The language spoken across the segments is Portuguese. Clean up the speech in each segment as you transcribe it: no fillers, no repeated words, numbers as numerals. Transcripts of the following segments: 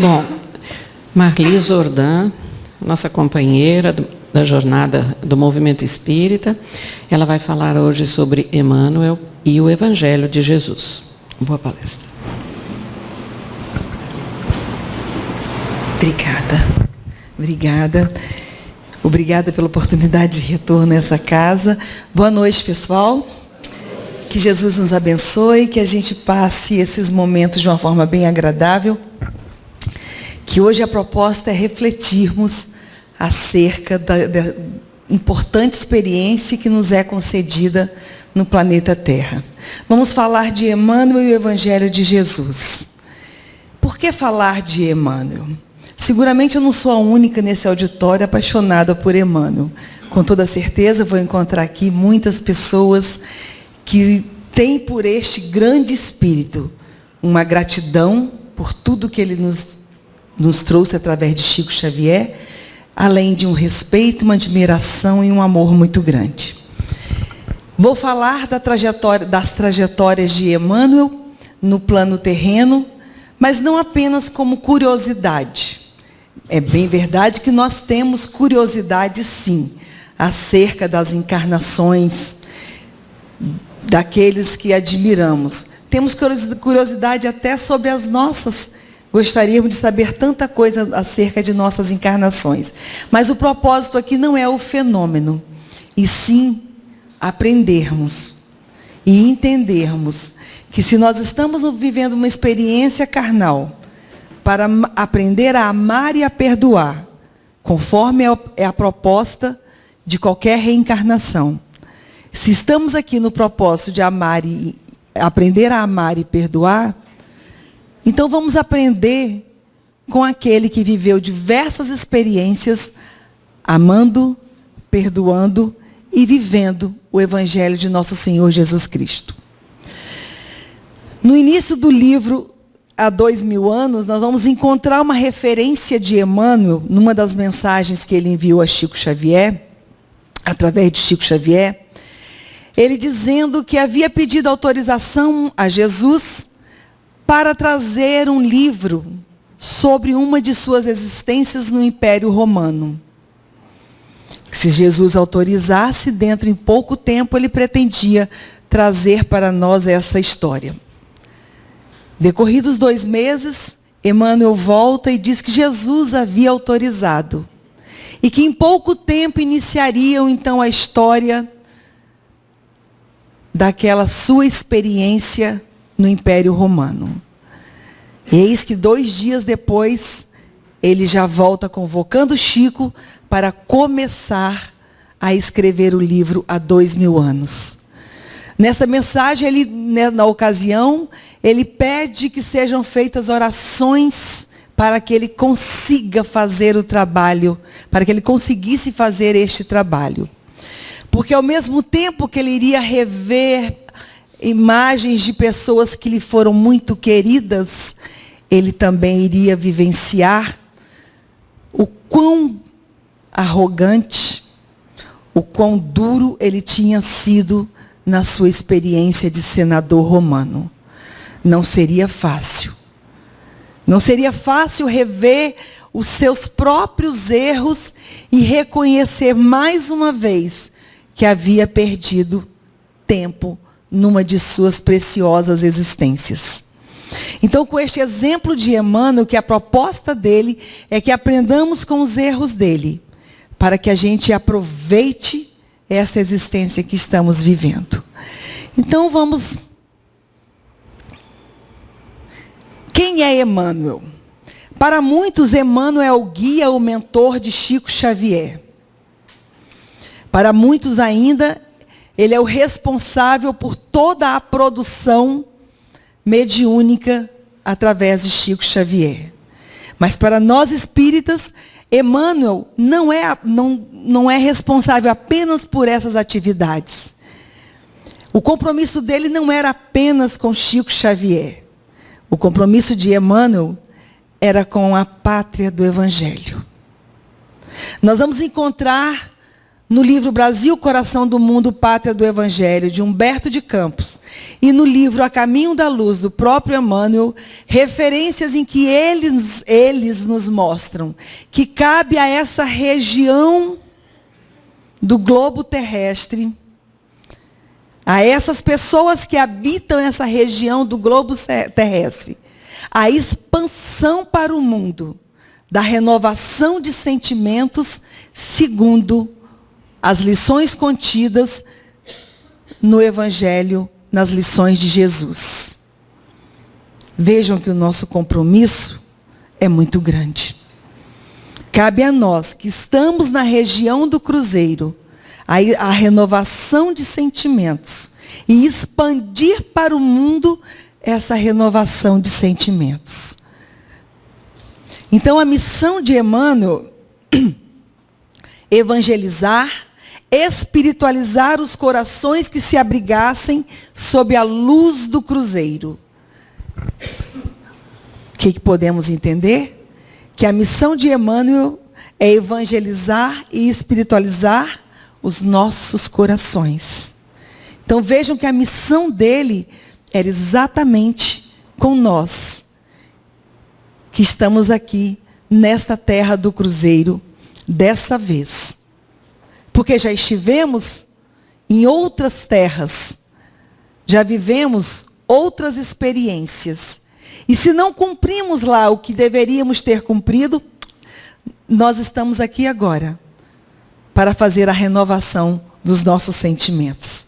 Bom, Marli Zordan, nossa companheira da jornada do Movimento Espírita, ela vai falar hoje sobre Emmanuel e o Evangelho de Jesus. Boa palestra. Obrigada pela oportunidade de retorno a essa casa. Boa noite, pessoal. Que Jesus nos abençoe, que a gente passe esses momentos de uma forma bem agradável. Que hoje a proposta é refletirmos acerca da importante experiência que nos é concedida no planeta Terra. Vamos falar de Emmanuel e o Evangelho de Jesus. Por que falar de Emmanuel? Seguramente eu não sou a única nesse auditório apaixonada por Emmanuel. Com toda certeza vou encontrar aqui muitas pessoas que têm por este grande espírito uma gratidão por tudo que ele nos trouxe através de Chico Xavier, além de um respeito, uma admiração e um amor muito grande. Vou falar das trajetórias de Emmanuel no plano terreno, mas não apenas como curiosidade. É bem verdade que nós temos curiosidade, sim, acerca das encarnações daqueles que admiramos. Temos curiosidade até sobre as nossas. Gostaríamos de saber tanta coisa acerca de nossas encarnações. Mas o propósito aqui não é o fenômeno, e sim aprendermos e entendermos que se nós estamos vivendo uma experiência carnal para aprender a amar e a perdoar, conforme é a proposta de qualquer reencarnação, se estamos aqui no propósito de amar e aprender a amar e perdoar, então vamos aprender com aquele que viveu diversas experiências, amando, perdoando e vivendo o Evangelho de nosso Senhor Jesus Cristo. No início do livro, há 2000 anos, nós vamos encontrar uma referência de Emmanuel, numa das mensagens que ele enviou a Chico Xavier, através de Chico Xavier, ele dizendo que havia pedido autorização a Jesus para trazer um livro sobre uma de suas existências no Império Romano. Se Jesus autorizasse, dentro em pouco tempo, ele pretendia trazer para nós essa história. Decorridos 2 meses, Emmanuel volta e diz que Jesus havia autorizado. E que em pouco tempo iniciariam, então, a história daquela sua experiência no Império Romano. Eis que 2 dias depois, ele já volta convocando Chico para começar a escrever o livro há 2000 anos. Nessa mensagem, na ocasião, ele pede que sejam feitas orações para que ele consiga fazer o trabalho, para que ele conseguisse fazer este trabalho. Porque ao mesmo tempo que ele iria rever imagens de pessoas que lhe foram muito queridas, ele também iria vivenciar o quão arrogante, o quão duro ele tinha sido na sua experiência de senador romano. Não seria fácil. Não seria fácil rever os seus próprios erros e reconhecer mais uma vez que havia perdido tempo numa de suas preciosas existências. Então, com este exemplo de Emmanuel, que a proposta dele é que aprendamos com os erros dele, para que a gente aproveite essa existência que estamos vivendo. Então, vamos... Quem é Emmanuel? Para muitos, Emmanuel é o guia, o mentor de Chico Xavier. Para muitos ainda, ele é o responsável por toda a produção mediúnica através de Chico Xavier. Mas para nós espíritas, Emmanuel não é responsável apenas por essas atividades. O compromisso dele não era apenas com Chico Xavier. O compromisso de Emmanuel era com a pátria do Evangelho. Nós vamos encontrar no livro Brasil, Coração do Mundo, Pátria do Evangelho, de Humberto de Campos, e no livro A Caminho da Luz, do próprio Emmanuel, referências em que eles nos mostram que cabe a essa região do globo terrestre, a essas pessoas que habitam essa região do globo terrestre, a expansão para o mundo da renovação de sentimentos segundo as lições contidas no Evangelho, nas lições de Jesus. Vejam que o nosso compromisso é muito grande. Cabe a nós, que estamos na região do cruzeiro, a renovação de sentimentos e expandir para o mundo essa renovação de sentimentos. Então, a missão de Emmanuel, evangelizar, espiritualizar os corações que se abrigassem sob a luz do cruzeiro. O que podemos entender? Que a missão de Emmanuel é evangelizar e espiritualizar os nossos corações. Então vejam que a missão dele era exatamente com nós, que estamos aqui nesta terra do cruzeiro, dessa vez. Porque já estivemos em outras terras, já vivemos outras experiências. E se não cumprimos lá o que deveríamos ter cumprido, nós estamos aqui agora para fazer a renovação dos nossos sentimentos.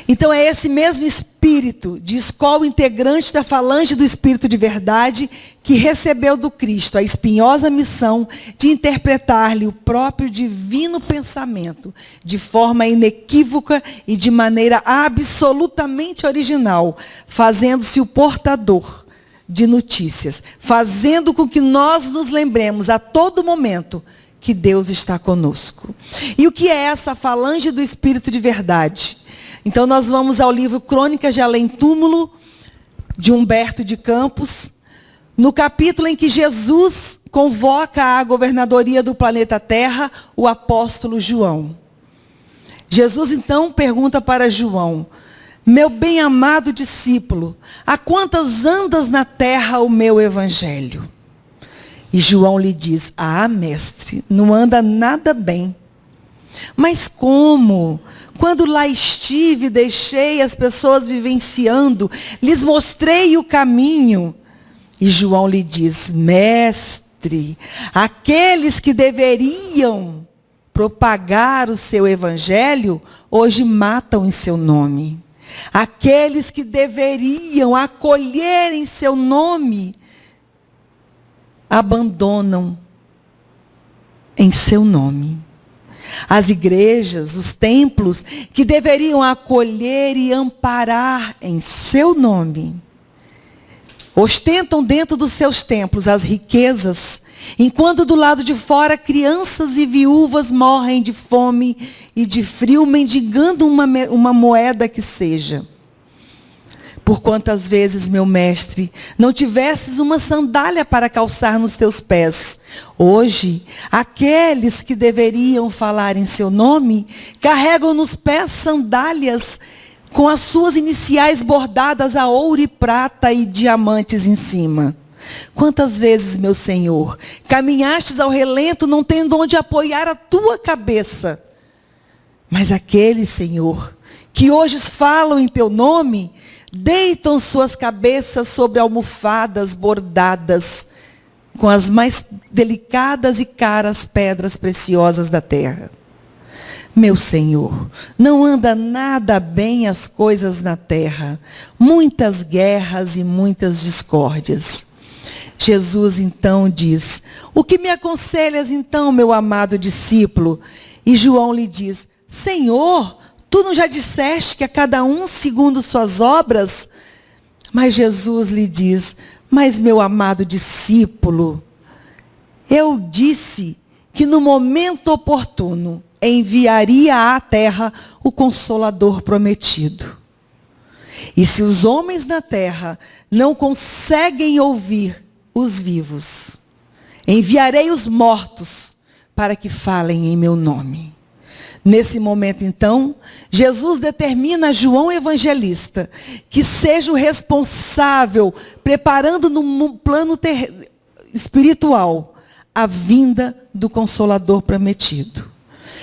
Então é esse mesmo espírito de escola integrante da falange do Espírito de Verdade que recebeu do Cristo a espinhosa missão de interpretar-lhe o próprio divino pensamento de forma inequívoca e de maneira absolutamente original, fazendo-se o portador de notícias, fazendo com que nós nos lembremos a todo momento que Deus está conosco. E o que é essa falange do Espírito de Verdade? Então nós vamos ao livro Crônicas de Além Túmulo, de Humberto de Campos, no capítulo em que Jesus convoca à governadoria do planeta Terra o apóstolo João. Jesus então pergunta para João: meu bem-amado discípulo, há quantas andas na terra o meu evangelho? E João lhe diz: ah, mestre, não anda nada bem. Mas como? Quando lá estive, deixei as pessoas vivenciando, lhes mostrei o caminho. E João lhe diz: mestre, aqueles que deveriam propagar o seu evangelho, hoje matam em seu nome. Aqueles que deveriam acolher em seu nome, abandonam em seu nome. As igrejas, os templos, que deveriam acolher e amparar em seu nome, ostentam dentro dos seus templos as riquezas, enquanto do lado de fora crianças e viúvas morrem de fome e de frio, mendigando uma moeda que seja. Por quantas vezes, meu mestre, não tivesses uma sandália para calçar nos teus pés? Hoje, aqueles que deveriam falar em seu nome, carregam nos pés sandálias com as suas iniciais bordadas a ouro e prata e diamantes em cima. Quantas vezes, meu Senhor, caminhastes ao relento, não tendo onde apoiar a tua cabeça? Mas aqueles, Senhor, que hoje falam em teu nome, deitam suas cabeças sobre almofadas bordadas com as mais delicadas e caras pedras preciosas da terra. Meu Senhor, não anda nada bem as coisas na terra, muitas guerras e muitas discórdias. Jesus então diz: o que me aconselhas então, meu amado discípulo? E João lhe diz: Senhor, tu não já disseste que a cada um segundo suas obras? Mas Jesus lhe diz: mas meu amado discípulo, eu disse que no momento oportuno enviaria à terra o Consolador prometido. E se os homens na terra não conseguem ouvir os vivos, enviarei os mortos para que falem em meu nome. Nesse momento, então, Jesus determina a João Evangelista que seja o responsável, preparando no plano espiritual, a vinda do Consolador prometido.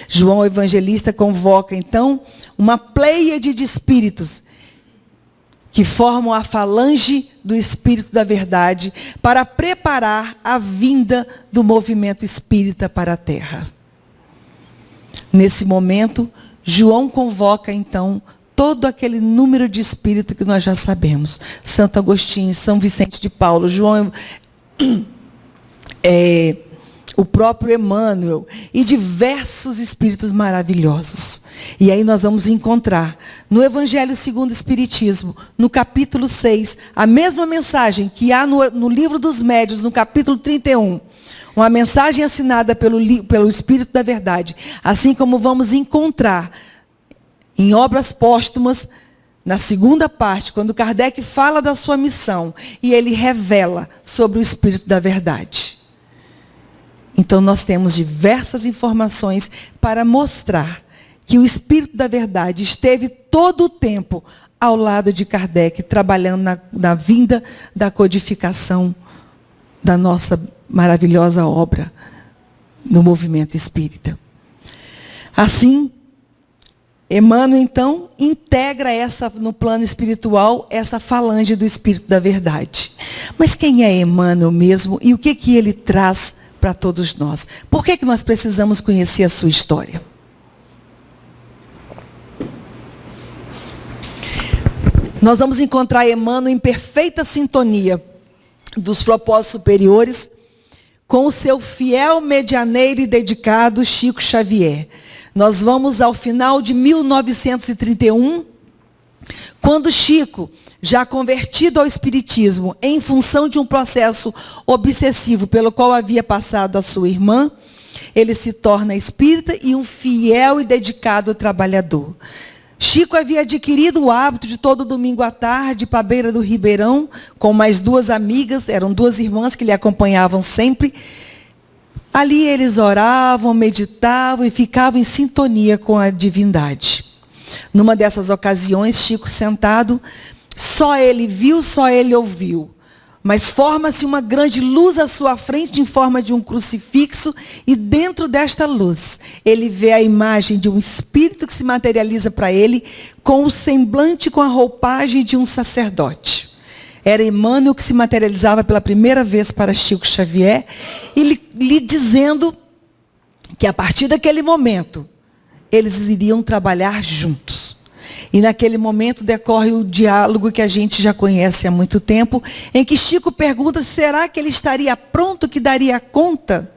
João Evangelista convoca, então, uma pleiade de espíritos que formam a falange do Espírito da Verdade para preparar a vinda do movimento espírita para a Terra. Nesse momento, João convoca, então, todo aquele número de espírito que nós já sabemos. Santo Agostinho, São Vicente de Paulo, João, o próprio Emmanuel e diversos espíritos maravilhosos. E aí nós vamos encontrar no Evangelho segundo o Espiritismo, no capítulo 6, a mesma mensagem que há no Livro dos Médiuns, no capítulo 31. Uma mensagem assinada pelo Espírito da Verdade. Assim como vamos encontrar em obras póstumas, na segunda parte, quando Kardec fala da sua missão, e ele revela sobre o Espírito da Verdade. Então nós temos diversas informações para mostrar que o Espírito da Verdade esteve todo o tempo ao lado de Kardec, trabalhando na vinda da codificação da nossa maravilhosa obra no movimento espírita. Assim, Emmanuel, então, integra no plano espiritual, essa falange do Espírito da Verdade. Mas quem é Emmanuel mesmo e o que ele traz para todos nós? Por que nós precisamos conhecer a sua história? Nós vamos encontrar Emmanuel em perfeita sintonia dos propósitos superiores com o seu fiel medianeiro e dedicado Chico Xavier. Nós vamos ao final de 1931, quando Chico, já convertido ao Espiritismo, em função de um processo obsessivo pelo qual havia passado a sua irmã, ele se torna espírita e um fiel e dedicado trabalhador. Chico havia adquirido o hábito de todo domingo à tarde, para a beira do Ribeirão, com mais duas amigas, eram duas irmãs que lhe acompanhavam sempre. Ali eles oravam, meditavam e ficavam em sintonia com a divindade. Numa dessas ocasiões, Chico sentado, só ele viu, só ele ouviu. Mas forma-se uma grande luz à sua frente em forma de um crucifixo, e dentro desta luz, ele vê a imagem de um espírito que se materializa para ele com o semblante, com a roupagem de um sacerdote. Era Emmanuel que se materializava pela primeira vez para Chico Xavier, e lhe dizendo que a partir daquele momento, eles iriam trabalhar juntos. E naquele momento decorre o diálogo que a gente já conhece há muito tempo, em que Chico pergunta se será que ele estaria pronto, que daria conta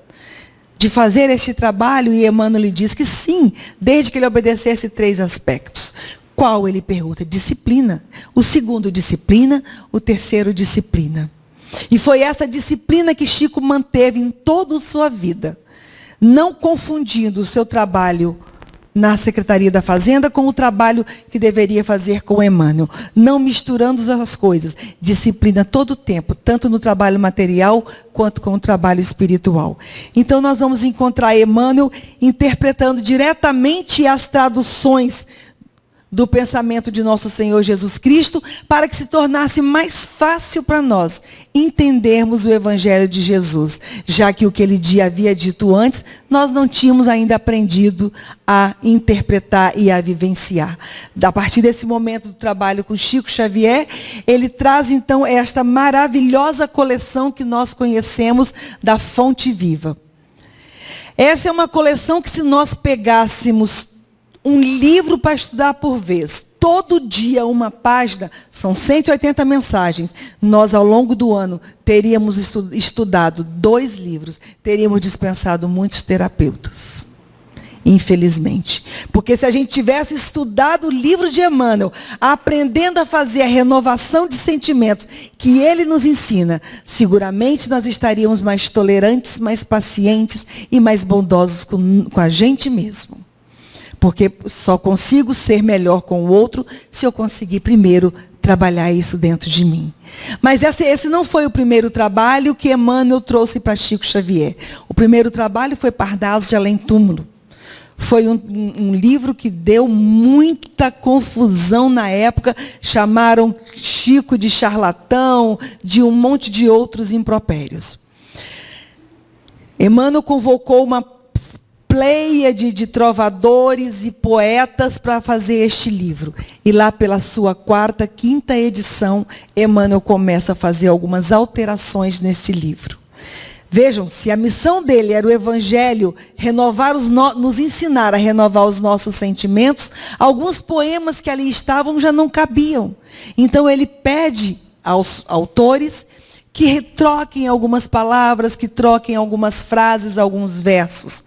de fazer este trabalho, e Emmanuel lhe diz que sim, desde que ele obedecesse 3 aspectos. Qual, ele pergunta? Disciplina. O segundo, disciplina. O terceiro, disciplina. E foi essa disciplina que Chico manteve em toda a sua vida, não confundindo o seu trabalho na Secretaria da Fazenda com o trabalho que deveria fazer com Emmanuel, não misturando as coisas, disciplina todo o tempo, tanto no trabalho material quanto com o trabalho espiritual. Então nós vamos encontrar Emmanuel interpretando diretamente as traduções do pensamento de nosso Senhor Jesus Cristo, para que se tornasse mais fácil para nós entendermos o Evangelho de Jesus, já que o que ele havia dito antes, nós não tínhamos ainda aprendido a interpretar e a vivenciar. A partir desse momento do trabalho com Chico Xavier, ele traz então esta maravilhosa coleção que nós conhecemos da Fonte Viva. Essa é uma coleção que, se nós pegássemos um livro para estudar por vez, todo dia uma página, são 180 mensagens, nós ao longo do ano teríamos estudado 2 livros, teríamos dispensado muitos terapeutas. Infelizmente. Porque se a gente tivesse estudado o livro de Emmanuel, aprendendo a fazer a renovação de sentimentos que ele nos ensina, seguramente nós estaríamos mais tolerantes, mais pacientes e mais bondosos com a gente mesmo. Porque só consigo ser melhor com o outro se eu conseguir primeiro trabalhar isso dentro de mim. Mas esse não foi o primeiro trabalho que Emmanuel trouxe para Chico Xavier. O primeiro trabalho foi Parnaso de Além Túmulo. Foi um livro que deu muita confusão na época. Chamaram Chico de charlatão, de um monte de outros impropérios. Emmanuel convocou uma pleiade de trovadores e poetas para fazer este livro. E lá pela sua quinta edição, Emmanuel começa a fazer algumas alterações nesse livro. Vejam, se a missão dele era o Evangelho, nos ensinar a renovar os nossos sentimentos, alguns poemas que ali estavam já não cabiam. Então ele pede aos autores que troquem algumas palavras, que troquem algumas frases, alguns versos.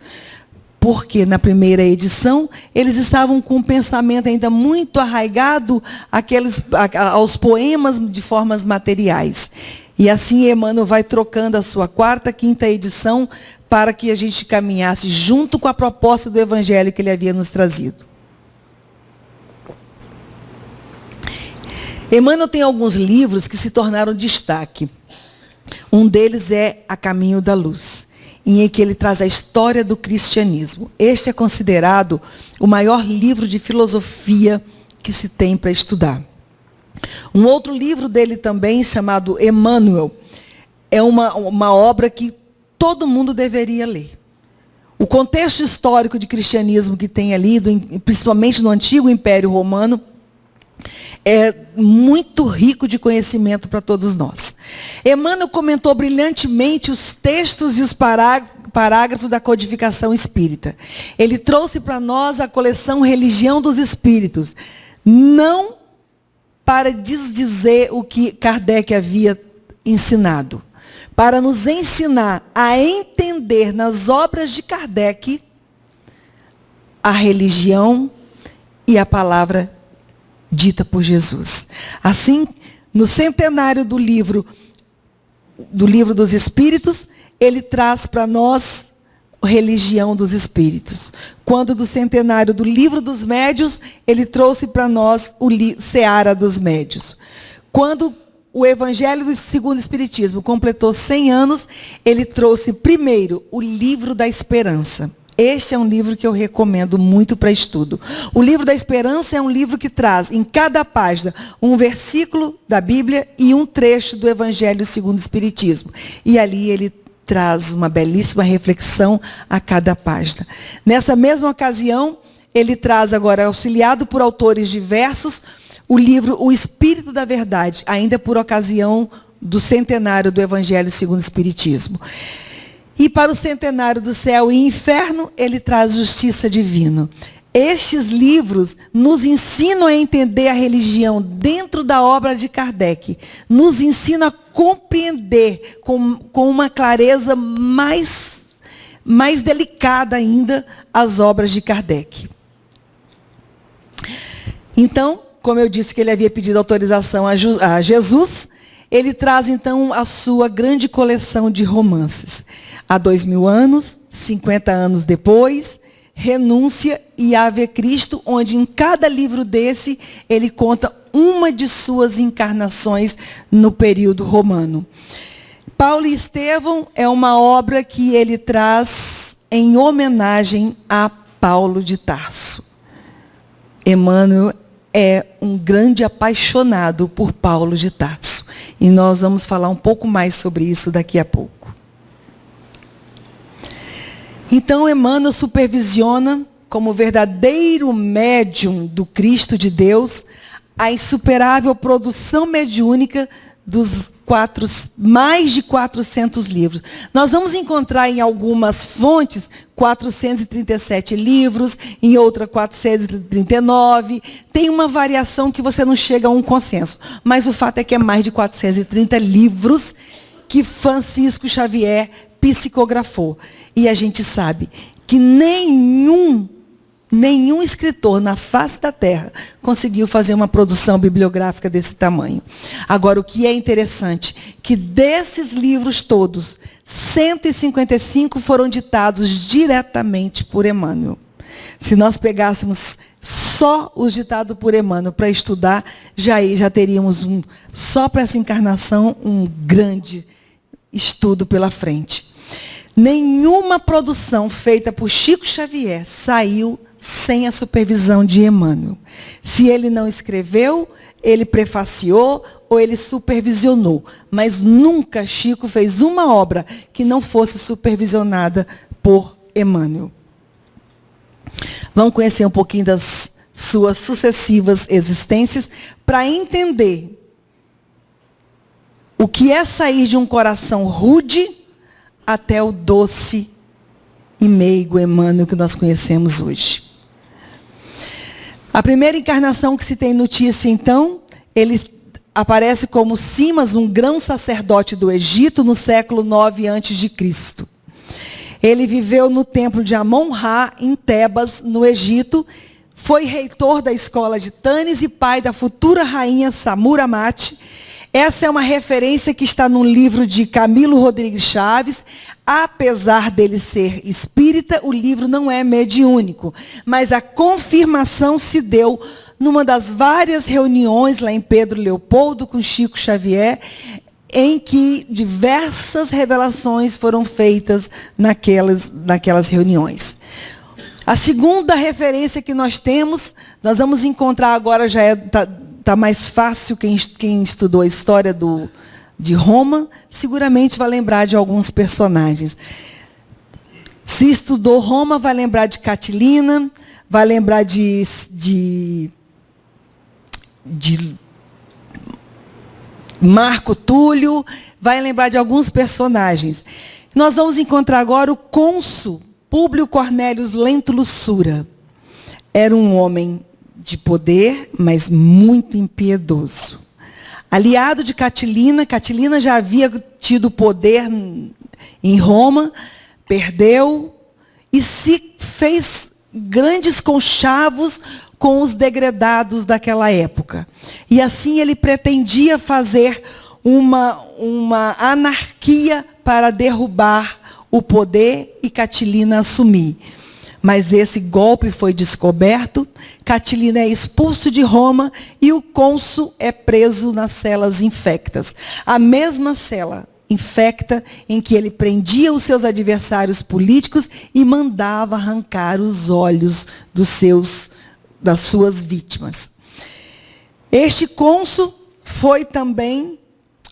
Porque na primeira edição, eles estavam com um pensamento ainda muito arraigado aos poemas de formas materiais. E assim Emmanuel vai trocando a sua quinta edição para que a gente caminhasse junto com a proposta do Evangelho que ele havia nos trazido. Emmanuel tem alguns livros que se tornaram destaque. Um deles é A Caminho da Luz, em que ele traz a história do cristianismo. Este é considerado o maior livro de filosofia que se tem para estudar. Um outro livro dele também, chamado Emmanuel, é uma obra que todo mundo deveria ler. O contexto histórico de cristianismo que tem ali, principalmente no antigo Império Romano, é muito rico de conhecimento para todos nós. Emmanuel comentou brilhantemente os textos e os parágrafos da codificação espírita. Ele trouxe para nós a coleção Religião dos Espíritos, não para desdizer o que Kardec havia ensinado, para nos ensinar a entender nas obras de Kardec a religião e a palavra dita por Jesus. Assim, no centenário do livro dos Espíritos, ele traz para nós Religião dos Espíritos. Quando do centenário do Livro dos Médios, ele trouxe para nós o Seara dos Médios. Quando o Evangelho segundo o Espiritismo completou 100 anos, ele trouxe primeiro o Livro da Esperança. Este é um livro que eu recomendo muito para estudo. O Livro da Esperança é um livro que traz em cada página um versículo da Bíblia e um trecho do Evangelho segundo o Espiritismo. E ali ele traz uma belíssima reflexão a cada página. Nessa mesma ocasião, ele traz agora, auxiliado por autores diversos, o livro O Espírito da Verdade, ainda por ocasião do centenário do Evangelho segundo o Espiritismo. E para o centenário do Céu e Inferno, ele traz Justiça Divina. Estes livros nos ensinam a entender a religião dentro da obra de Kardec. Nos ensinam a compreender com uma clareza mais delicada ainda as obras de Kardec. Então, como eu disse que ele havia pedido autorização a Jesus, ele traz então a sua grande coleção de romances. Há 2000 anos, 50 anos depois, Renúncia e Ave Cristo, onde em cada livro desse ele conta uma de suas encarnações no período romano. Paulo e Estevão é uma obra que ele traz em homenagem a Paulo de Tarso. Emmanuel é um grande apaixonado por Paulo de Tarso. E nós vamos falar um pouco mais sobre isso daqui a pouco. Então, Emmanuel supervisiona, como verdadeiro médium do Cristo de Deus, a insuperável produção mediúnica dos mais de 400 livros. Nós vamos encontrar em algumas fontes 437 livros, em outra 439. Tem uma variação que você não chega a um consenso. Mas o fato é que é mais de 430 livros que Francisco Xavier psicografou. E a gente sabe que nenhum escritor na face da Terra conseguiu fazer uma produção bibliográfica desse tamanho. Agora, o que é interessante, que desses livros todos, 155 foram ditados diretamente por Emmanuel. Se nós pegássemos só os ditados por Emmanuel para estudar, já teríamos, só para essa encarnação, um grande estudo pela frente. Nenhuma produção feita por Chico Xavier saiu sem a supervisão de Emmanuel. Se ele não escreveu, ele prefaciou ou ele supervisionou. Mas nunca Chico fez uma obra que não fosse supervisionada por Emmanuel. Vamos conhecer um pouquinho das suas sucessivas existências para entender o que é sair de um coração rude até o doce e meigo Emmanuel que nós conhecemos hoje. A primeira encarnação que se tem notícia, então, ele aparece como Simas, um grão sacerdote do Egito, no século 9 a.C. Ele viveu no templo de Amon-Ra, em Tebas, no Egito. Foi reitor da escola de Tanis e pai da futura rainha Samuramate. Essa é uma referência que está no livro de Camilo Rodrigues Chaves. Apesar dele ser espírita, o livro não é mediúnico. Mas a confirmação se deu numa das várias reuniões lá em Pedro Leopoldo com Chico Xavier, em que diversas revelações foram feitas naquelas reuniões. A segunda referência que nós temos, nós vamos encontrar agora, já está mais fácil, quem estudou a história de Roma, seguramente vai lembrar de alguns personagens. Se estudou Roma, vai lembrar de Catilina, vai lembrar de Marco Túlio, vai lembrar de alguns personagens. Nós vamos encontrar agora o cônsul Públio Cornélios Lentulus Sura. Era um homem de poder, mas muito impiedoso. Aliado de Catilina, Catilina já havia tido poder em Roma, perdeu e se fez grandes conchavos com os degredados daquela época. E assim ele pretendia fazer uma anarquia para derrubar o poder e Catilina assumir. Mas esse golpe foi descoberto, Catilina é expulso de Roma e o cônsul é preso nas celas infectas. A mesma cela infecta em que ele prendia os seus adversários políticos e mandava arrancar os olhos das suas vítimas. Este cônsul foi também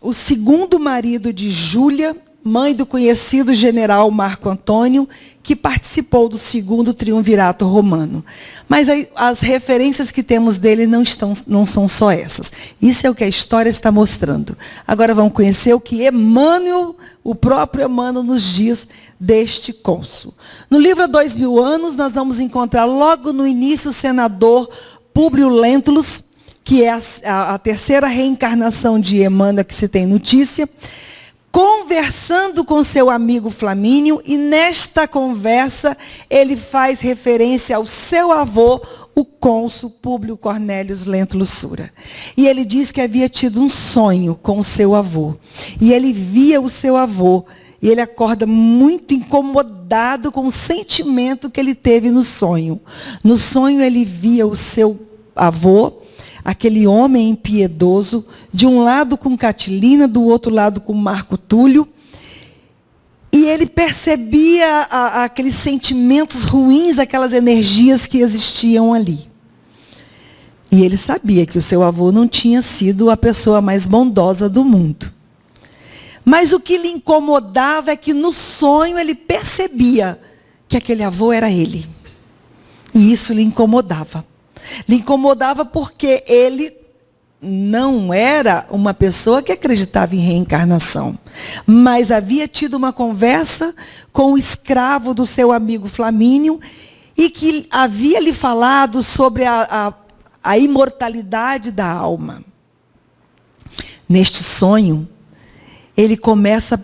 o segundo marido de Júlia, mãe do conhecido general Marco Antônio, que participou do segundo triunvirato romano. Mas as referências que temos dele não são só essas. Isso é o que a história está mostrando. Agora vamos conhecer o que Emmanuel, o próprio Emmanuel, nos diz deste cônsul. No livro Há 2000 anos, nós vamos encontrar logo no início o senador Públio Lentulus, que é a terceira reencarnação de Emmanuel que se tem notícia, conversando com seu amigo Flamínio, e nesta conversa ele faz referência ao seu avô, o cônsul Públio Cornélios Lentulus Sura. E ele diz que havia tido um sonho com o seu avô. E ele via o seu avô, e ele acorda muito incomodado com o sentimento que ele teve no sonho. No sonho ele via o seu avô, aquele homem impiedoso, de um lado com Catilina, do outro lado com Marco Túlio, e ele percebia aqueles sentimentos ruins, aquelas energias que existiam ali. E ele sabia que o seu avô não tinha sido a pessoa mais bondosa do mundo. Mas o que lhe incomodava é que no sonho ele percebia que aquele avô era ele. E isso lhe incomodava. Lhe incomodava porque ele não era uma pessoa que acreditava em reencarnação. Mas havia tido uma conversa com o escravo do seu amigo Flamínio e que havia lhe falado sobre a imortalidade da alma. Neste sonho, ele começa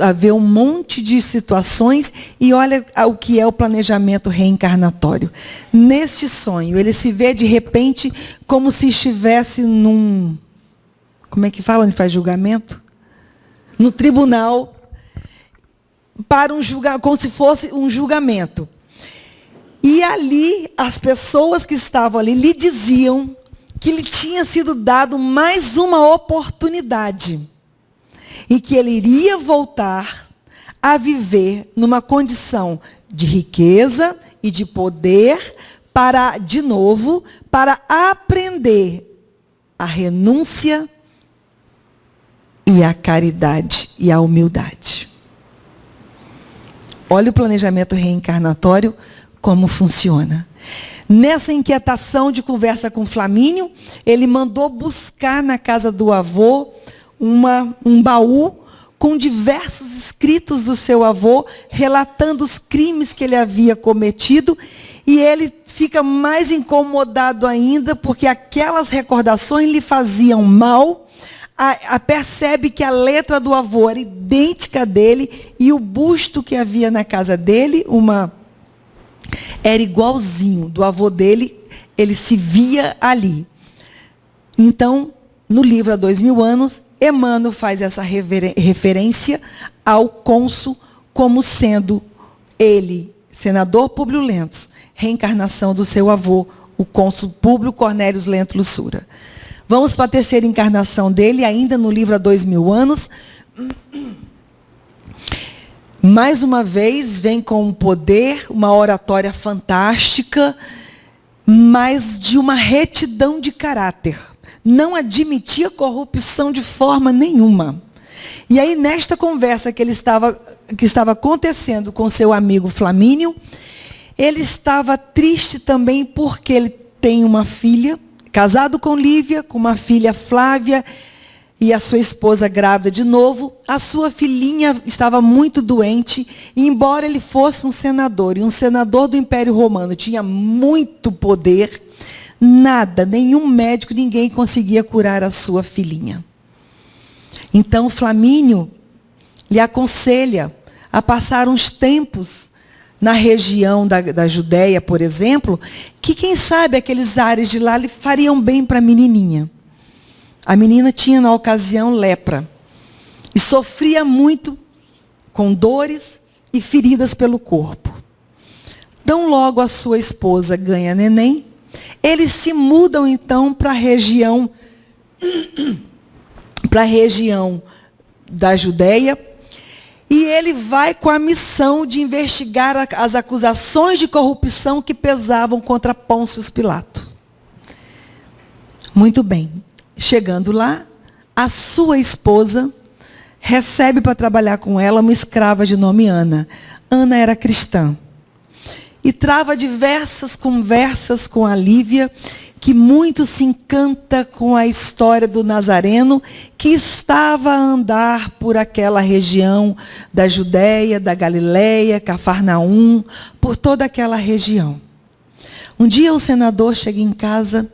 a ver um monte de situações e olha o que é o planejamento reencarnatório. Neste sonho, ele se vê de repente como se estivesse num... Como é que fala onde faz julgamento? No tribunal, para como se fosse um julgamento. E ali, as pessoas que estavam ali lhe diziam que lhe tinha sido dado mais uma oportunidade. E que ele iria voltar a viver numa condição de riqueza e de poder para, de novo, para aprender a renúncia e a caridade e a humildade. Olha o planejamento reencarnatório, como funciona. Nessa inquietação de conversa com Flamínio, ele mandou buscar na casa do avô um baú com diversos escritos do seu avô, relatando os crimes que ele havia cometido, e ele fica mais incomodado ainda, porque aquelas recordações lhe faziam mal. Percebe que a letra do avô era idêntica dele, e o busto que havia na casa dele, era igualzinho do avô dele, ele se via ali. Então, no livro Há 2000 anos, Emmanuel faz essa referência ao cônsul como sendo ele, senador Públio Lentulus, reencarnação do seu avô, o cônsul Públio Cornélio Lentulus Sura. Vamos para a terceira encarnação dele, ainda no livro Há 2000 anos. Mais uma vez, vem com um poder, uma oratória fantástica, mas de uma retidão de caráter. Não admitia corrupção de forma nenhuma. E aí, nesta conversa que estava acontecendo com seu amigo Flamínio, ele estava triste também porque ele tem uma filha, casado com Lívia, com uma filha Flávia, e a sua esposa grávida de novo. A sua filhinha estava muito doente, e embora ele fosse um senador, e um senador do Império Romano tinha muito poder, nenhum médico, ninguém conseguia curar a sua filhinha. Então Flamínio lhe aconselha a passar uns tempos na região da Judéia, por exemplo, que quem sabe aqueles ares de lá lhe fariam bem para a menininha. A menina tinha, na ocasião, lepra. E sofria muito com dores e feridas pelo corpo. Tão logo a sua esposa ganha neném, eles se mudam, então, para a região da Judéia, e ele vai com a missão de investigar as acusações de corrupção que pesavam contra Pôncio Pilato. Muito bem. Chegando lá, a sua esposa recebe para trabalhar com ela uma escrava de nome Ana. Ana era cristã. E trava diversas conversas com a Lívia, que muito se encanta com a história do Nazareno, que estava a andar por aquela região da Judéia, da Galileia, Cafarnaum, por toda aquela região. Um dia o senador chega em casa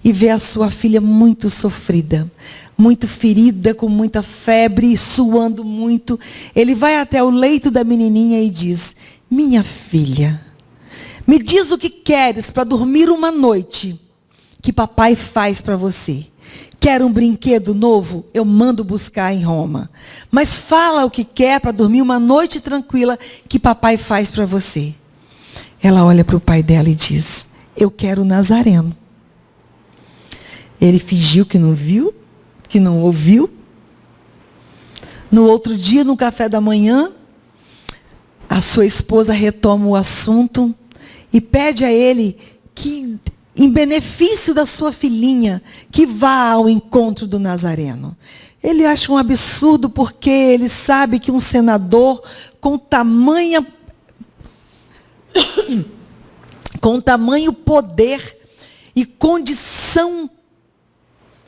e vê a sua filha muito sofrida, muito ferida, com muita febre, suando muito. Ele vai até o leito da menininha e diz: minha filha, me diz o que queres para dormir uma noite, que papai faz para você. Quer um brinquedo novo? Eu mando buscar em Roma. Mas fala o que quer para dormir uma noite tranquila, que papai faz para você. Ela olha para o pai dela e diz: eu quero o Nazareno. Ele fingiu que não viu, que não ouviu. No outro dia, no café da manhã, a sua esposa retoma o assunto e pede a ele que, em benefício da sua filhinha, que vá ao encontro do Nazareno. Ele acha um absurdo, porque ele sabe que um senador com tamanho poder e condição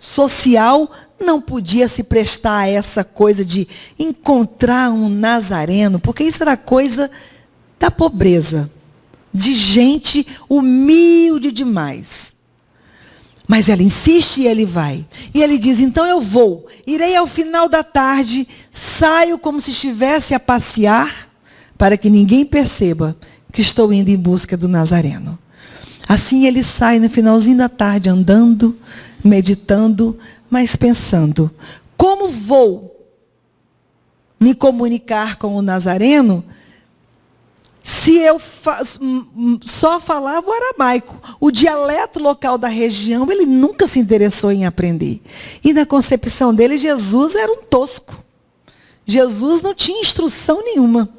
social não podia se prestar a essa coisa de encontrar um Nazareno, porque isso era coisa da pobreza, de gente humilde demais. Mas ela insiste e ele vai. E ele diz: então eu vou, irei ao final da tarde, saio como se estivesse a passear, para que ninguém perceba que estou indo em busca do Nazareno. Assim ele sai no finalzinho da tarde, andando, meditando, mas pensando: como vou me comunicar com o Nazareno se eu só falava o aramaico? O dialeto local da região ele nunca se interessou em aprender. E na concepção dele, Jesus era um tosco. Jesus não tinha instrução nenhuma.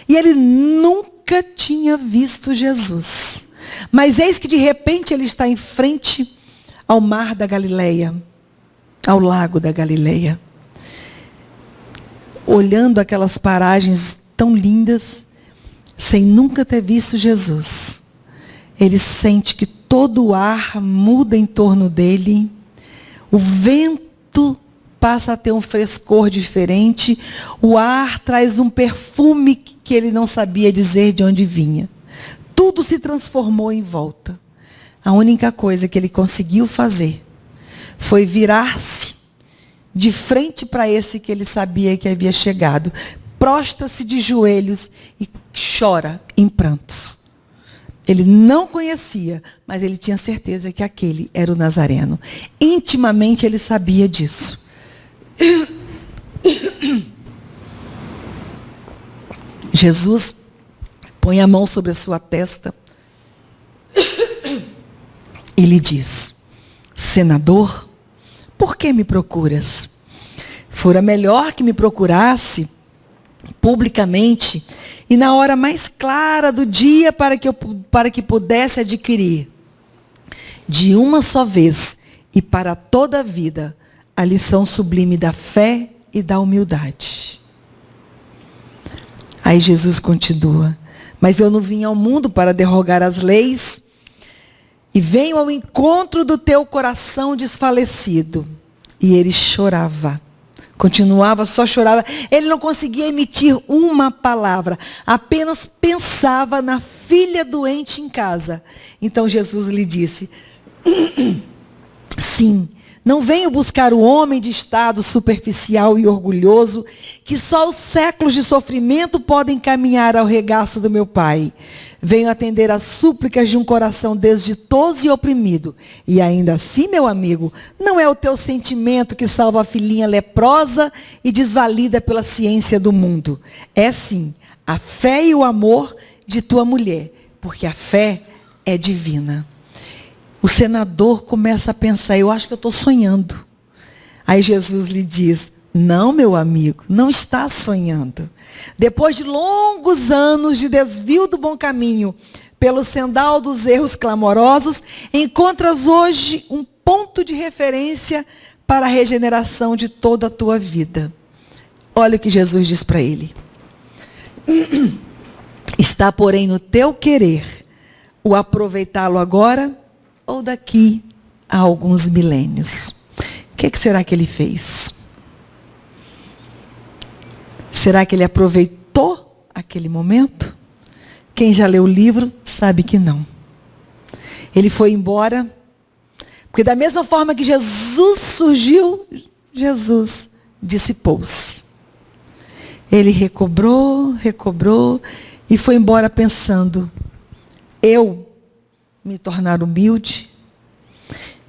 E ele nunca tinha visto Jesus. Mas eis que de repente ele está em frente ao mar da Galileia, ao lago da Galileia. Olhando aquelas paragens tão lindas, sem nunca ter visto Jesus. Ele sente que todo o ar muda em torno dele, o vento passa a ter um frescor diferente, o ar traz um perfume que ele não sabia dizer de onde vinha. Tudo se transformou em volta. A única coisa que ele conseguiu fazer foi virar-se de frente para esse que ele sabia que havia chegado, prostra-se de joelhos e chora em prantos. Ele não conhecia, mas ele tinha certeza que aquele era o Nazareno. Intimamente ele sabia disso. Jesus põe a mão sobre a sua testa e lhe diz: senador, por que me procuras? Fora melhor que me procurasse publicamente e na hora mais clara do dia para que pudesse adquirir de uma só vez e para toda a vida a lição sublime da fé e da humildade. Aí Jesus continua: mas eu não vim ao mundo para derrogar as leis, e venho ao encontro do teu coração desfalecido. E ele chorava. Continuava, só chorava. Ele não conseguia emitir uma palavra. Apenas pensava na filha doente em casa. Então Jesus lhe disse: sim, não venho buscar o homem de estado superficial e orgulhoso, que só os séculos de sofrimento podem caminhar ao regaço do meu Pai. Venho atender às súplicas de um coração desditoso e oprimido. E ainda assim, meu amigo, não é o teu sentimento que salva a filhinha leprosa e desvalida pela ciência do mundo. É sim a fé e o amor de tua mulher, porque a fé é divina. O senador começa a pensar: eu acho que eu estou sonhando. Aí Jesus lhe diz: não, meu amigo, não está sonhando. Depois de longos anos de desvio do bom caminho, pelo sendal dos erros clamorosos, encontras hoje um ponto de referência para a regeneração de toda a tua vida. Olha o que Jesus diz para ele: está, porém, no teu querer o aproveitá-lo agora ou daqui a alguns milênios. O que será que ele fez? Será que ele aproveitou aquele momento? Quem já leu o livro sabe que não. Ele foi embora, porque da mesma forma que Jesus surgiu, Jesus dissipou-se. Ele recobrou e foi embora pensando: eu me tornar humilde,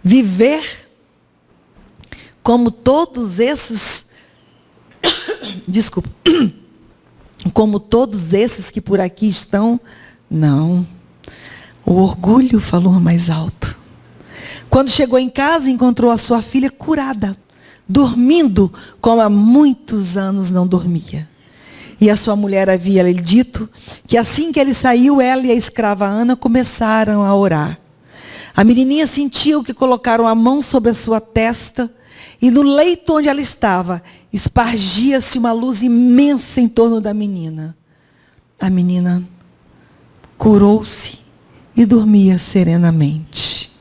viver como todos esses, como todos esses que por aqui estão. Não, o orgulho falou mais alto. Quando chegou em casa, encontrou a sua filha curada, dormindo como há muitos anos não dormia. E a sua mulher havia lhe dito que assim que ele saiu, ela e a escrava Ana começaram a orar. A menininha sentiu que colocaram a mão sobre a sua testa e no leito onde ela estava, espargia-se uma luz imensa em torno da menina. A menina curou-se e dormia serenamente.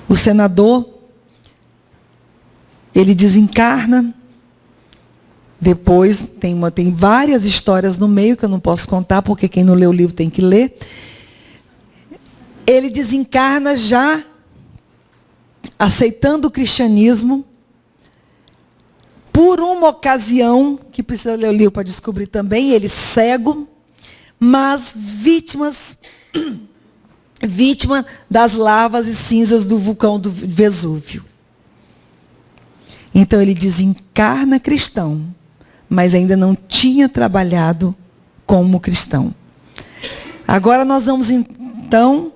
O senador, ele desencarna. Depois tem várias histórias no meio que eu não posso contar, porque quem não lê o livro tem que ler. Ele desencarna já aceitando o cristianismo, por uma ocasião, que precisa ler o livro para descobrir também, ele cego, mas vítima das lavas e cinzas do vulcão do Vesúvio. Então ele desencarna cristão, mas ainda não tinha trabalhado como cristão. Agora nós vamos então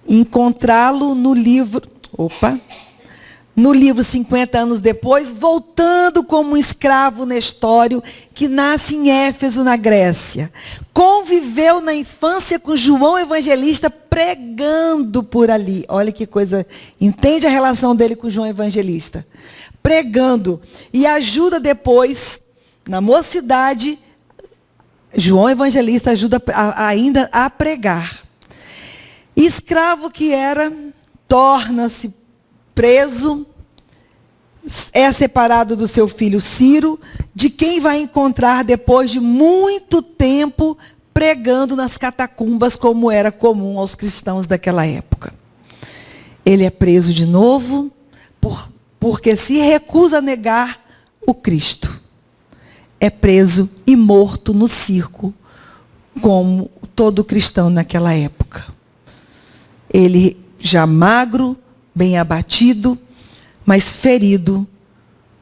encontrá-lo no livro no livro 50 anos depois, voltando como um escravo nestório que nasce em Éfeso, na Grécia. Conviveu na infância com João Evangelista pregando por ali. Olha que coisa, entende a relação dele com João Evangelista? Pregando. E ajuda depois, na mocidade, João Evangelista ajuda ainda a pregar. Escravo que era, torna-se preso, é separado do seu filho Ciro, de quem vai encontrar depois de muito tempo pregando nas catacumbas, como era comum aos cristãos daquela época. Ele é preso de novo, porque se recusa a negar o Cristo. É preso e morto no circo, como todo cristão naquela época. Ele já magro, bem abatido, mas ferido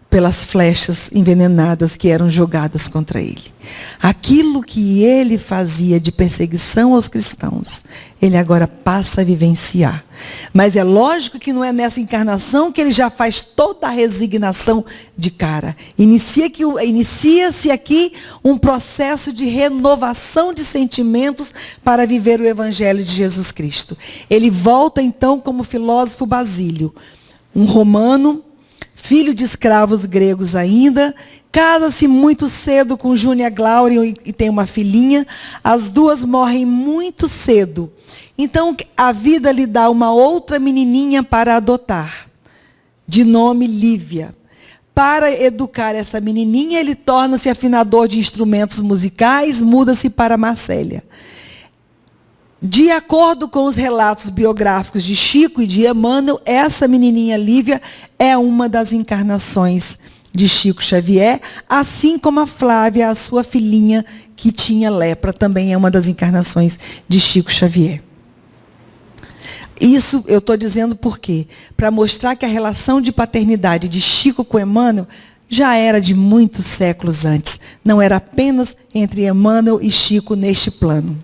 pelas flechas envenenadas que eram jogadas contra ele. Aquilo que ele fazia de perseguição aos cristãos, ele agora passa a vivenciar. Mas é lógico que não é nessa encarnação que ele já faz toda a resignação de cara. Inicia-se aqui um processo de renovação de sentimentos para viver o Evangelho de Jesus Cristo. Ele volta então como filósofo Basílio, um romano, filho de escravos gregos ainda, casa-se muito cedo com Júnia Glaurio e tem uma filhinha. As duas morrem muito cedo. Então, a vida lhe dá uma outra menininha para adotar, de nome Lívia. Para educar essa menininha, ele torna-se afinador de instrumentos musicais, muda-se para Marsélia. De acordo com os relatos biográficos de Chico e de Emmanuel, essa menininha Lívia é uma das encarnações de Chico Xavier, assim como a Flávia, a sua filhinha, que tinha lepra, também é uma das encarnações de Chico Xavier. Isso eu estou dizendo por quê? Para mostrar que a relação de paternidade de Chico com Emmanuel já era de muitos séculos antes. Não era apenas entre Emmanuel e Chico neste plano.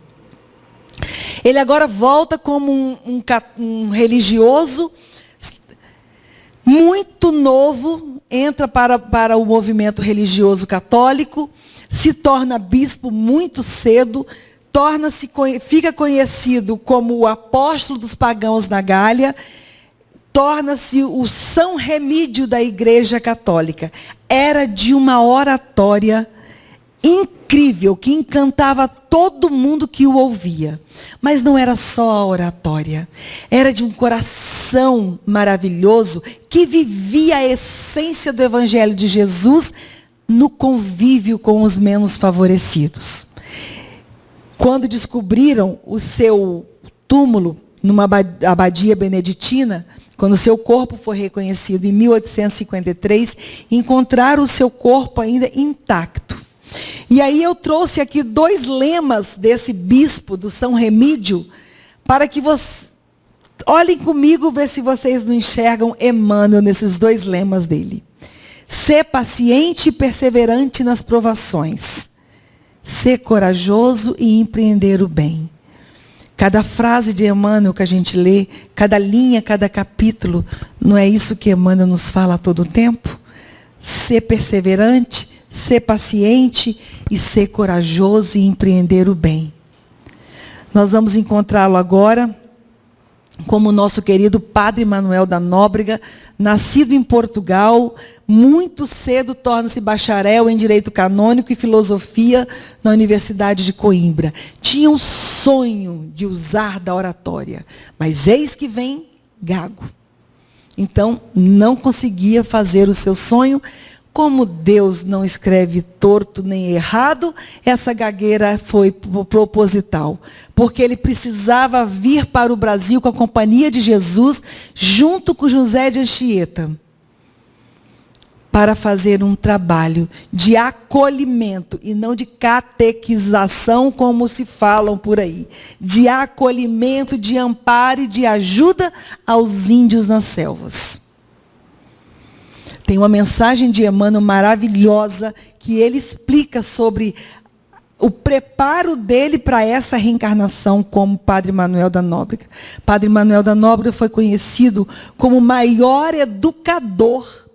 Ele agora volta como um religioso muito novo, entra para o movimento religioso católico, se torna bispo muito cedo, fica conhecido como o apóstolo dos pagãos na Gália, torna-se o São Remídio da Igreja Católica. Era de uma oratória incrível, que encantava todo mundo que o ouvia. Mas não era só a oratória. Era de um coração maravilhoso que vivia a essência do Evangelho de Jesus no convívio com os menos favorecidos. Quando descobriram o seu túmulo numa abadia beneditina, quando o seu corpo foi reconhecido em 1853, encontraram o seu corpo ainda intacto. E aí eu trouxe aqui 2 lemas desse bispo, do São Remídio, para que vocês olhem comigo, ver se vocês não enxergam Emmanuel nesses 2 lemas dele. Ser paciente e perseverante nas provações. Ser corajoso e empreender o bem. Cada frase de Emmanuel que a gente lê, cada linha, cada capítulo, não é isso que Emmanuel nos fala a todo tempo? Ser perseverante, ser paciente e ser corajoso e empreender o bem. Nós vamos encontrá-lo agora como o nosso querido Padre Manuel da Nóbrega, nascido em Portugal, muito cedo torna-se bacharel em Direito Canônico e Filosofia na Universidade de Coimbra. Tinha um sonho de usar da oratória, mas eis que vem gago. Então, não conseguia fazer o seu sonho. Como Deus não escreve torto nem errado, essa gagueira foi proposital. Porque ele precisava vir para o Brasil com a Companhia de Jesus, junto com José de Anchieta, para fazer um trabalho de acolhimento e não de catequização, como se falam por aí. De acolhimento, de amparo e de ajuda aos índios nas selvas. Tem uma mensagem de Emmanuel maravilhosa que ele explica sobre o preparo dele para essa reencarnação como Padre Manuel da Nóbrega. Padre Manuel da Nóbrega foi conhecido como o maior educador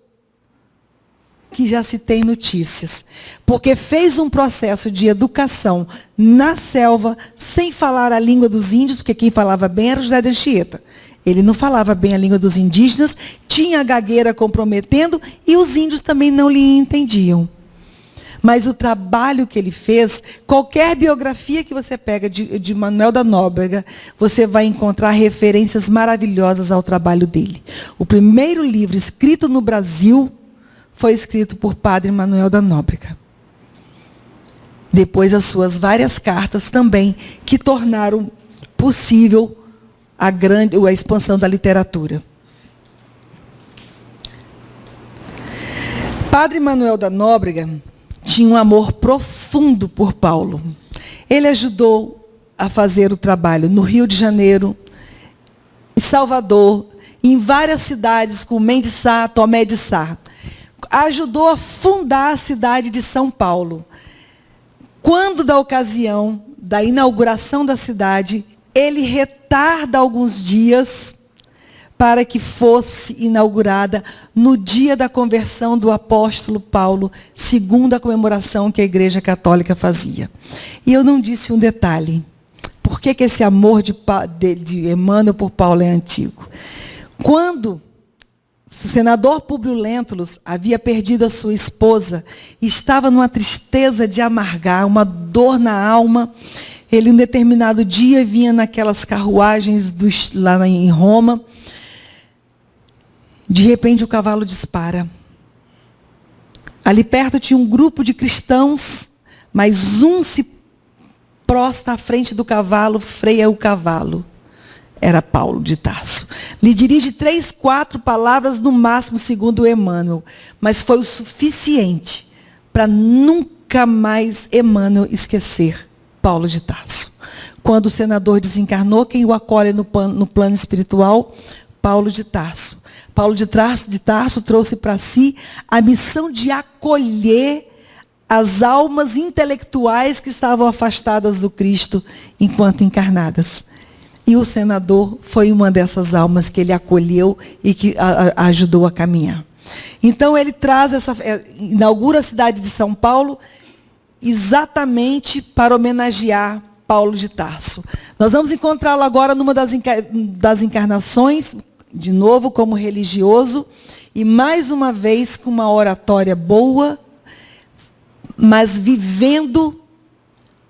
que já se tem notícias, porque fez um processo de educação na selva, sem falar a língua dos índios, porque quem falava bem era o José de Anchieta. Ele não falava bem a língua dos indígenas, tinha a gagueira comprometendo, e os índios também não lhe entendiam. Mas o trabalho que ele fez, qualquer biografia que você pega de Manuel da Nóbrega, você vai encontrar referências maravilhosas ao trabalho dele. O primeiro livro escrito no Brasil foi escrito por Padre Manuel da Nóbrega. Depois as suas várias cartas também, que tornaram possível a expansão da literatura. Padre Manuel da Nóbrega tinha um amor profundo por Paulo. Ele ajudou a fazer o trabalho no Rio de Janeiro, em Salvador, em várias cidades, como Mendiçá, Tomé de Sá. Ajudou a fundar a cidade de São Paulo. Quando da ocasião da inauguração da cidade, ele retarda alguns dias para que fosse inaugurada no dia da conversão do apóstolo Paulo, segundo a comemoração que a Igreja Católica fazia. E eu não disse um detalhe. Por que esse amor de Emmanuel por Paulo é antigo? Quando o senador Públio Lentulus havia perdido a sua esposa, e estava numa tristeza de amargar, uma dor na alma, ele, um determinado dia, vinha naquelas carruagens lá em Roma. De repente, o cavalo dispara. Ali perto tinha um grupo de cristãos, mas um se prosta à frente do cavalo, freia o cavalo. Era Paulo de Tarso. Lhe dirige 3, 4 palavras no máximo, segundo Emmanuel. Mas foi o suficiente para nunca mais Emmanuel esquecer Paulo de Tarso. Quando o senador desencarnou, quem o acolhe no plano espiritual? Paulo de Tarso. Paulo de Tarso trouxe para si a missão de acolher as almas intelectuais que estavam afastadas do Cristo enquanto encarnadas. E o senador foi uma dessas almas que ele acolheu e que a ajudou a caminhar. Então ele inaugura a cidade de São Paulo exatamente para homenagear Paulo de Tarso. Nós vamos encontrá-lo agora numa das encarnações, de novo como religioso, e mais uma vez com uma oratória boa, mas vivendo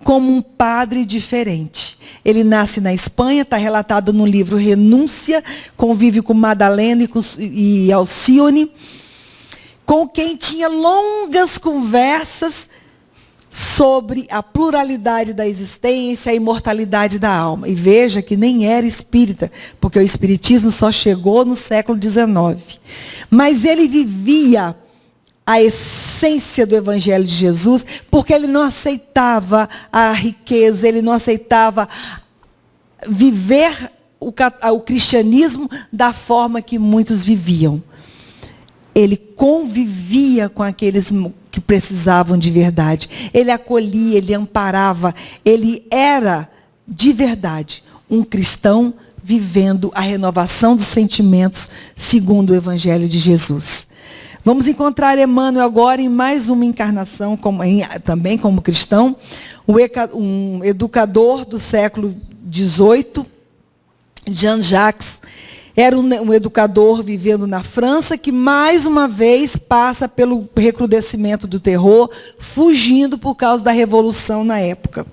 como um padre diferente. Ele nasce na Espanha, está relatado no livro Renúncia, convive com Madalena e Alcione, com quem tinha longas conversas sobre a pluralidade da existência, a imortalidade da alma. E veja que nem era espírita, porque o espiritismo só chegou no século XIX. Mas ele vivia a essência do Evangelho de Jesus, porque ele não aceitava a riqueza, ele não aceitava viver o cristianismo da forma que muitos viviam. Ele convivia com aqueles que precisavam de verdade. Ele acolhia, ele amparava. Ele era, de verdade, um cristão vivendo a renovação dos sentimentos segundo o Evangelho de Jesus. Vamos encontrar Emmanuel agora em mais uma encarnação, também como cristão, um educador do século XVIII, Jean-Jacques. Era um educador vivendo na França que, mais uma vez, passa pelo recrudescimento do terror, fugindo por causa da revolução na época.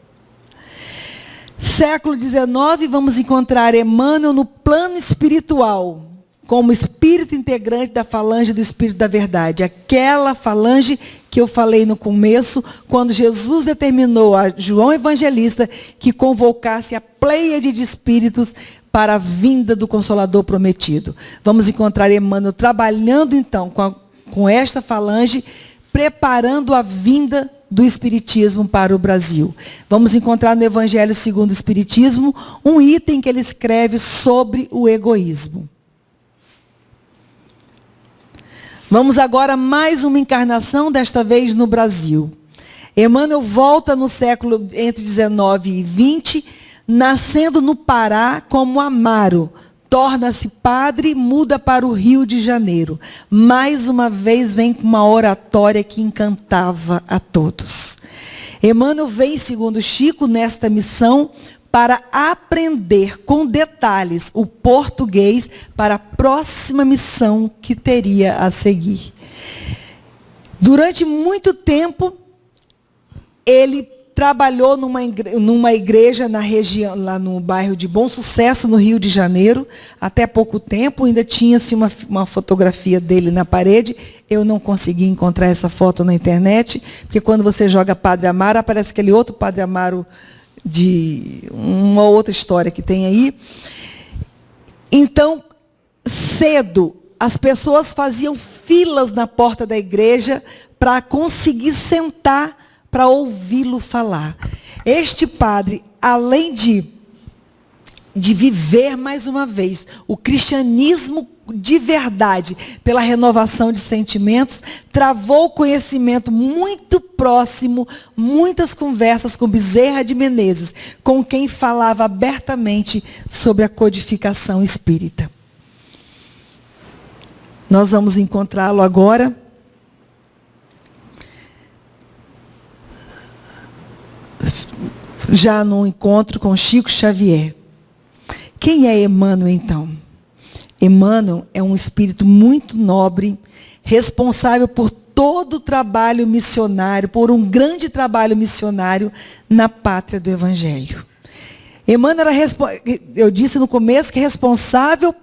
Século XIX, vamos encontrar Emmanuel no plano espiritual, como espírito integrante da falange do Espírito da Verdade. Aquela falange que eu falei no começo, quando Jesus determinou a João Evangelista que convocasse a pleiade de espíritos para a vinda do Consolador prometido. Vamos encontrar Emmanuel trabalhando, então, com esta falange, preparando a vinda do Espiritismo para o Brasil. Vamos encontrar no Evangelho segundo o Espiritismo um item que ele escreve sobre o egoísmo. Vamos agora a mais uma encarnação, desta vez no Brasil. Emmanuel volta no século entre 19 e 20, nascendo no Pará como Amaro. Torna-se padre, muda para o Rio de Janeiro. Mais uma vez vem com uma oratória que encantava a todos. Emmanuel vem, segundo Chico, nesta missão para aprender com detalhes o português para a próxima missão que teria a seguir. Durante muito tempo, ele trabalhou numa igreja na região, lá no bairro de Bom Sucesso, no Rio de Janeiro, até pouco tempo. Ainda tinha-se uma fotografia dele na parede. Eu não consegui encontrar essa foto na internet, porque quando você joga Padre Amaro, aparece aquele outro Padre Amaro de uma outra história que tem aí. Então, cedo, as pessoas faziam filas na porta da igreja para conseguir sentar para ouvi-lo falar. Este padre, além de viver, mais uma vez, o cristianismo de verdade, pela renovação de sentimentos, travou conhecimento muito próximo, muitas conversas com Bezerra de Menezes, com quem falava abertamente sobre a codificação espírita. Nós vamos encontrá-lo agora. Já no encontro com Chico Xavier. Quem é Emmanuel, então? Emmanuel é um espírito muito nobre, responsável por todo o trabalho missionário, por um grande trabalho missionário na pátria do Evangelho. Emmanuel era, eu disse no começo, que é responsável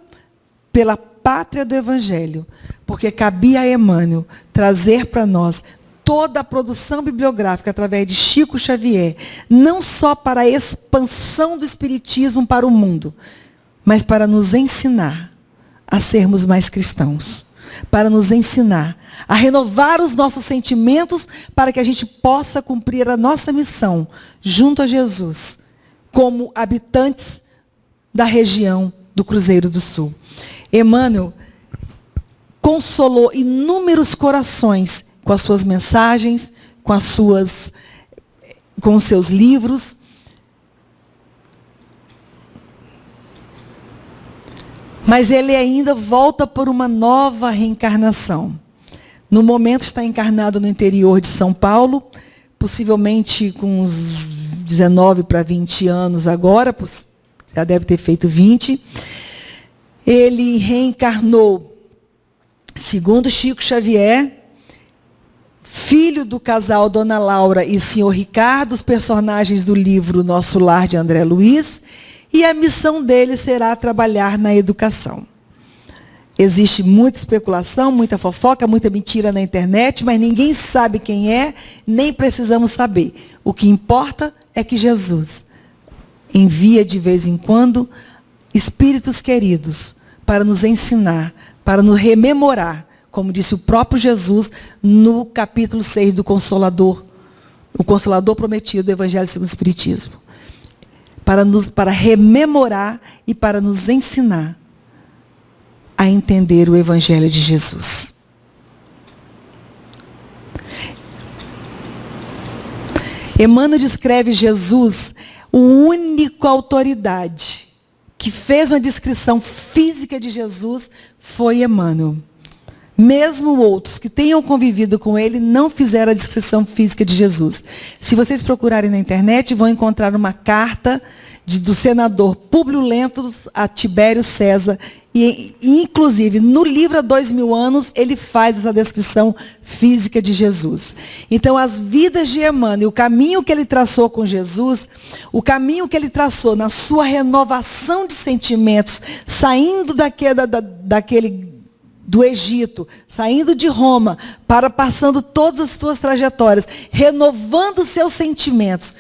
pela pátria do Evangelho, porque cabia a Emmanuel trazer para nós toda a produção bibliográfica através de Chico Xavier, não só para a expansão do espiritismo para o mundo, mas para nos ensinar a sermos mais cristãos, para nos ensinar a renovar os nossos sentimentos para que a gente possa cumprir a nossa missão junto a Jesus, como habitantes da região do Cruzeiro do Sul. Emmanuel consolou inúmeros corações com as suas mensagens, com os seus livros. Mas ele ainda volta por uma nova reencarnação. No momento está encarnado no interior de São Paulo, possivelmente com uns 19 para 20 anos agora, já deve ter feito 20. Ele reencarnou, segundo Chico Xavier, filho do casal Dona Laura e Senhor Ricardo, os personagens do livro Nosso Lar, de André Luiz, e a missão dele será trabalhar na educação. Existe muita especulação, muita fofoca, muita mentira na internet, mas ninguém sabe quem é, nem precisamos saber. O que importa é que Jesus envia de vez em quando espíritos queridos para nos ensinar, para nos rememorar, como disse o próprio Jesus no capítulo 6 do Consolador, o Consolador prometido do Evangelho segundo o Espiritismo. Para rememorar e para nos ensinar a entender o Evangelho de Jesus. Emmanuel descreve Jesus, a única autoridade que fez uma descrição física de Jesus foi Emmanuel. Mesmo outros que tenham convivido com ele não fizeram a descrição física de Jesus. Se vocês procurarem na internet, vão encontrar uma carta do senador Públio Lentulus a Tibério César. E, inclusive, no livro Há 2000 anos, ele faz essa descrição física de Jesus. Então, as vidas de Emmanuel, o caminho que ele traçou com Jesus, o caminho que ele traçou na sua renovação de sentimentos, saindo do Egito, saindo de Roma, passando todas as suas trajetórias, renovando seus sentimentos,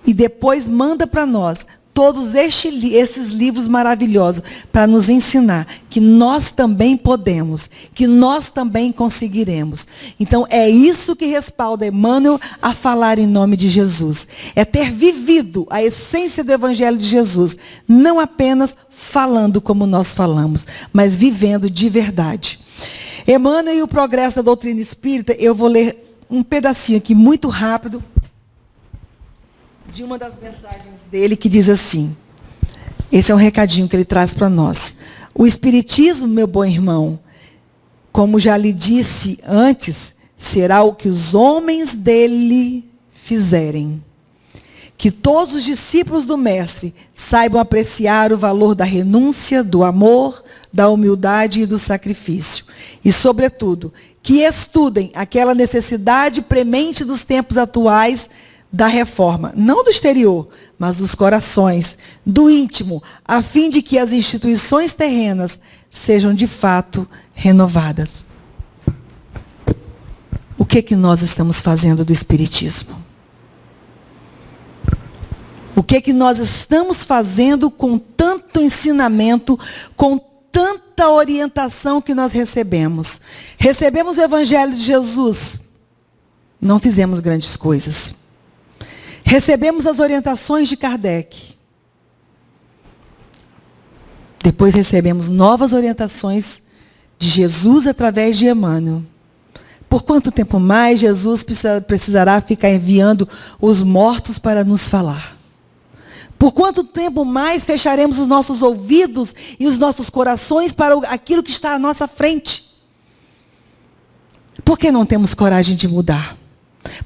e depois manda para nós todos esses livros maravilhosos para nos ensinar que nós também podemos, que nós também conseguiremos. Então, é isso que respalda Emmanuel a falar em nome de Jesus. É ter vivido a essência do Evangelho de Jesus, não apenas falando como nós falamos, mas vivendo de verdade. Emmanuel e o progresso da doutrina espírita, eu vou ler um pedacinho aqui muito rápido, de uma das mensagens dele que diz assim, esse é um recadinho que ele traz para nós. O Espiritismo, meu bom irmão, como já lhe disse antes, será o que os homens dele fizerem. Que todos os discípulos do Mestre saibam apreciar o valor da renúncia, do amor, da humildade e do sacrifício. E, sobretudo, que estudem aquela necessidade premente dos tempos atuais da reforma, não do exterior, mas dos corações, do íntimo, a fim de que as instituições terrenas sejam de fato renovadas. O que nós estamos fazendo do Espiritismo? O que nós estamos fazendo com tanto ensinamento, com tanta orientação que nós recebemos? Recebemos o Evangelho de Jesus, não fizemos grandes coisas. Recebemos as orientações de Kardec. Depois recebemos novas orientações de Jesus através de Emmanuel. Por quanto tempo mais Jesus precisará ficar enviando os mortos para nos falar? Por quanto tempo mais fecharemos os nossos ouvidos e os nossos corações para aquilo que está à nossa frente? Por que não temos coragem de mudar?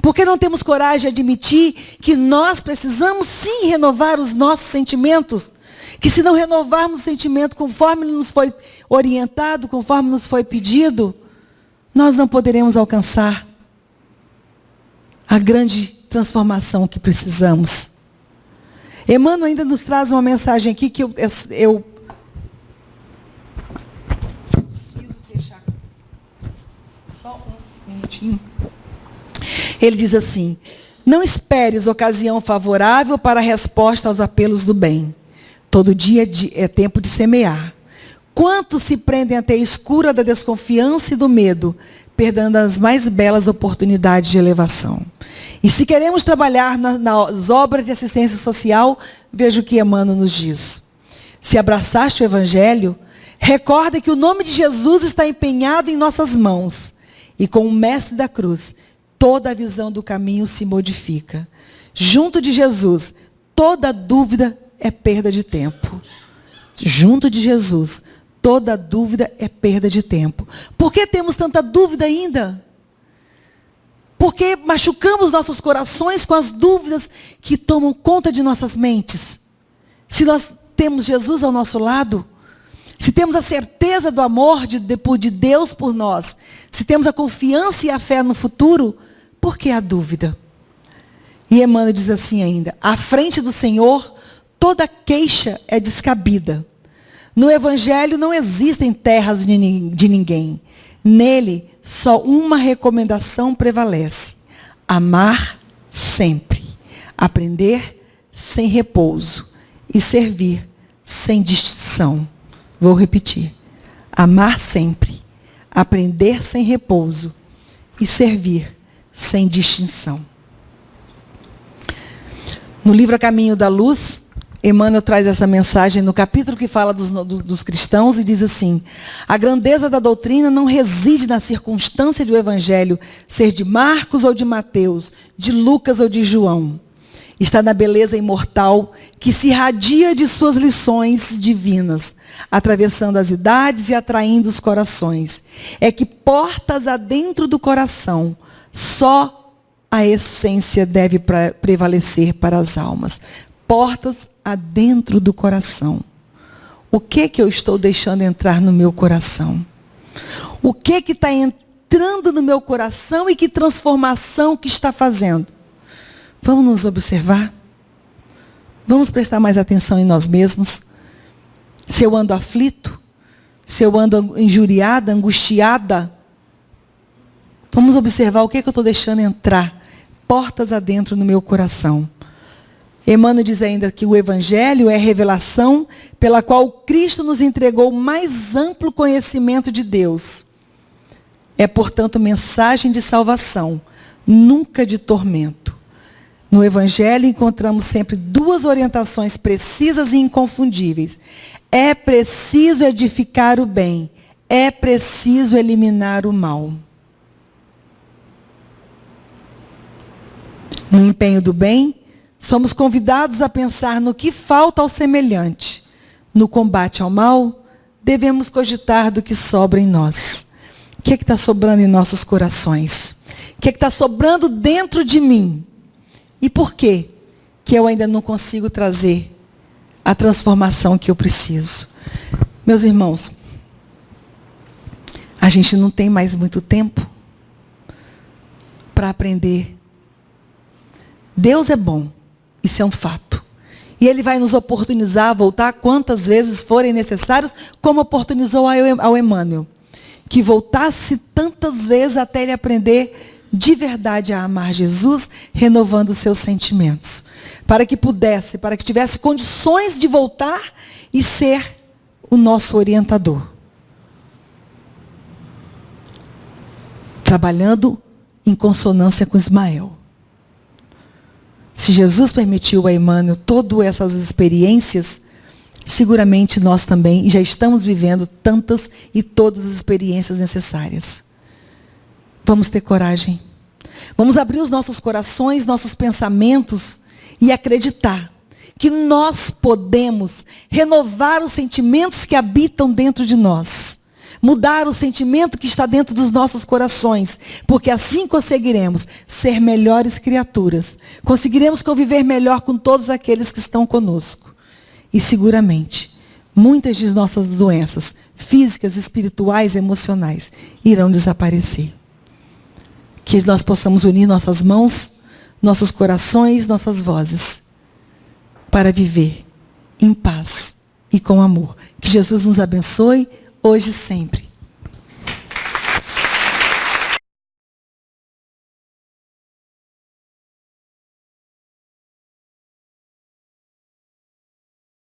Por que não temos coragem de admitir que nós precisamos sim renovar os nossos sentimentos? Que se não renovarmos o sentimento conforme nos foi orientado, conforme nos foi pedido, nós não poderemos alcançar a grande transformação que precisamos. Emmanuel ainda nos traz uma mensagem aqui que eu preciso fechar. Só um minutinho. Ele diz assim, não esperes ocasião favorável para a resposta aos apelos do bem. Todo dia é tempo de semear. Quantos se prendem até a escura da desconfiança e do medo, perdendo as mais belas oportunidades de elevação. E se queremos trabalhar nas obras de assistência social, veja o que Emmanuel nos diz. Se abraçaste o Evangelho, recorda que o nome de Jesus está empenhado em nossas mãos. E com o Mestre da Cruz, toda a visão do caminho se modifica. Junto de Jesus, toda dúvida é perda de tempo. Junto de Jesus, toda dúvida é perda de tempo. Por que temos tanta dúvida ainda? Por que machucamos nossos corações com as dúvidas que tomam conta de nossas mentes? Se nós temos Jesus ao nosso lado, se temos a certeza do amor de Deus por nós, se temos a confiança e a fé no futuro, por que a dúvida? E Emmanuel diz assim ainda, à frente do Senhor, toda queixa é descabida. No Evangelho não existem terras de ninguém. Nele, só uma recomendação prevalece. Amar sempre. Aprender sem repouso. E servir sem distinção. Vou repetir. Amar sempre. Aprender sem repouso. E servir sem distinção. No livro A Caminho da Luz, Emmanuel traz essa mensagem no capítulo que fala dos cristãos e diz assim, a grandeza da doutrina não reside na circunstância de o Evangelho ser de Marcos ou de Mateus, de Lucas ou de João. Está na beleza imortal que se irradia de suas lições divinas, atravessando as idades e atraindo os corações. É que portas adentro do coração, só a essência deve prevalecer para as almas. Portas adentro do coração. O que eu estou deixando entrar no meu coração? O que está entrando no meu coração e que transformação que está fazendo? Vamos nos observar? Vamos prestar mais atenção em nós mesmos? Se eu ando aflito? Se eu ando injuriada, angustiada? Vamos observar o que eu estou deixando entrar. Portas adentro no meu coração. Emmanuel diz ainda que o Evangelho é a revelação pela qual Cristo nos entregou o mais amplo conhecimento de Deus. É, portanto, mensagem de salvação, nunca de tormento. No Evangelho encontramos sempre duas orientações precisas e inconfundíveis. É preciso edificar o bem, é preciso eliminar o mal. No empenho do bem, somos convidados a pensar no que falta ao semelhante. No combate ao mal, devemos cogitar do que sobra em nós. O que é que está sobrando em nossos corações? O que é que está sobrando dentro de mim? E por quê que eu ainda não consigo trazer a transformação que eu preciso? Meus irmãos, a gente não tem mais muito tempo para aprender. Deus é bom, isso é um fato. E Ele vai nos oportunizar a voltar quantas vezes forem necessários, como oportunizou ao Emmanuel. Que voltasse tantas vezes até ele aprender de verdade a amar Jesus, renovando os seus sentimentos. Para que pudesse, para que tivesse condições de voltar e ser o nosso orientador. Trabalhando em consonância com Ismael. Se Jesus permitiu a Emmanuel todas essas experiências, seguramente nós também já estamos vivendo tantas e todas as experiências necessárias. Vamos ter coragem. Vamos abrir os nossos corações, nossos pensamentos e acreditar que nós podemos renovar os sentimentos que habitam dentro de nós. Mudar o sentimento que está dentro dos nossos corações, porque assim conseguiremos ser melhores criaturas. Conseguiremos conviver melhor com todos aqueles que estão conosco. E seguramente, muitas de nossas doenças físicas, espirituais, emocionais irão desaparecer. Que nós possamos unir nossas mãos, nossos corações, nossas vozes, para viver em paz e com amor. Que Jesus nos abençoe, hoje e sempre.